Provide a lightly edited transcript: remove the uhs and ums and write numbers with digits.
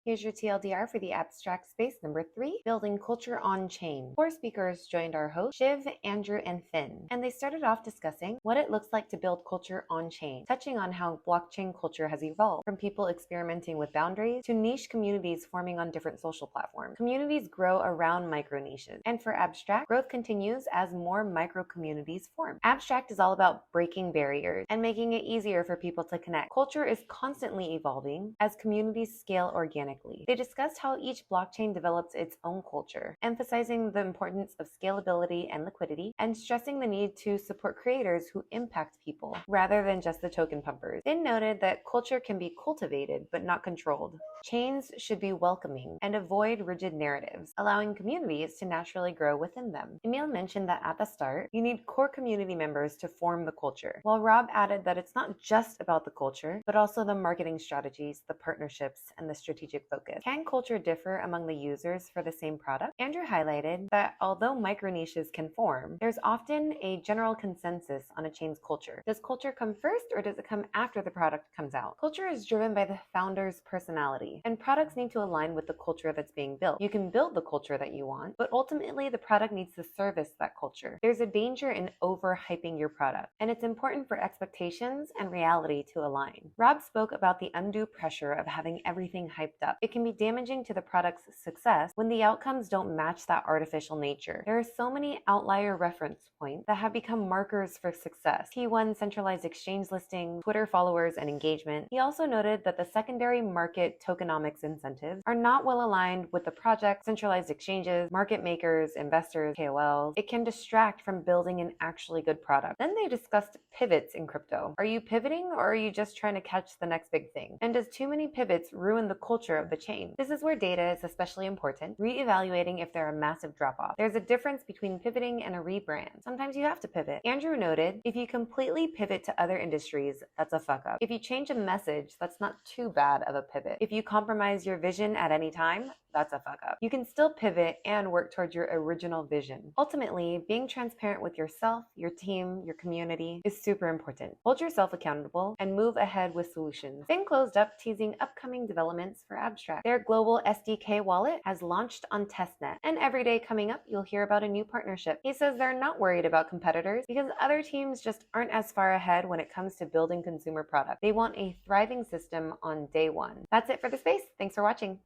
Here's your TLDR for the abstract space number 3, Building Culture on Chain. 4 speakers joined our hosts, Shiv, Andrew, and Finn, and they started off discussing what it looks like to build culture on chain, touching on how blockchain culture has evolved from people experimenting with boundaries to niche communities forming on different social platforms. Communities grow around micro niches, and for abstract, growth continues as more micro communities form. Abstract is all about breaking barriers and making it easier for people to connect. Culture is constantly evolving as communities scale organically. They discussed how each blockchain develops its own culture, emphasizing the importance of scalability and liquidity, and stressing the need to support creators who impact people rather than just the token pumpers. Finn noted that culture can be cultivated but not controlled. Chains should be welcoming and avoid rigid narratives, allowing communities to naturally grow within them. Emil mentioned that at the start, you need core community members to form the culture, while Rob added that it's not just about the culture, but also the marketing strategies, the partnerships, and the strategic focus. Can culture differ among the users for the same product? Andrew highlighted that although micro niches can form, there's often a general consensus on a chain's culture. Does culture come first, or does it come after the product comes out? Culture is driven by the founder's personality, and products need to align with the culture that's being built. You can build the culture that you want, but ultimately the product needs to service that culture. There's a danger in overhyping your product, and it's important for expectations and reality to align. Rob spoke about the undue pressure of having everything hyped up. It can be damaging to the product's success when the outcomes don't match that artificial nature. There are so many outlier reference points that have become markers for success. T1 centralized exchange listing, Twitter followers, and engagement. He also noted that the secondary market tokenomics incentives are not well aligned with the project, centralized exchanges, market makers, investors, KOLs. It can distract from building an actually good product. Then they discussed pivots in crypto. Are you pivoting, or are you just trying to catch the next big thing? And does too many pivots ruin the culture of the chain? This is where data is especially important, reevaluating if there are massive drop-offs. There's a difference between pivoting and a rebrand. Sometimes you have to pivot. Andrew noted, if you completely pivot to other industries, that's a fuck up. If you change a message, that's not too bad of a pivot. If you compromise your vision at any time, that's a fuck up. You can still pivot and work towards your original vision. Ultimately, being transparent with yourself, your team, your community is super important. Hold yourself accountable and move ahead with solutions. Finn closed up teasing upcoming developments for Abstract. Their global SDK wallet has launched on testnet, and every day coming up, you'll hear about a new partnership. He says they're not worried about competitors because other teams just aren't as far ahead when it comes to building consumer products. They want a thriving system on day one. That's it for the space. Thanks for watching.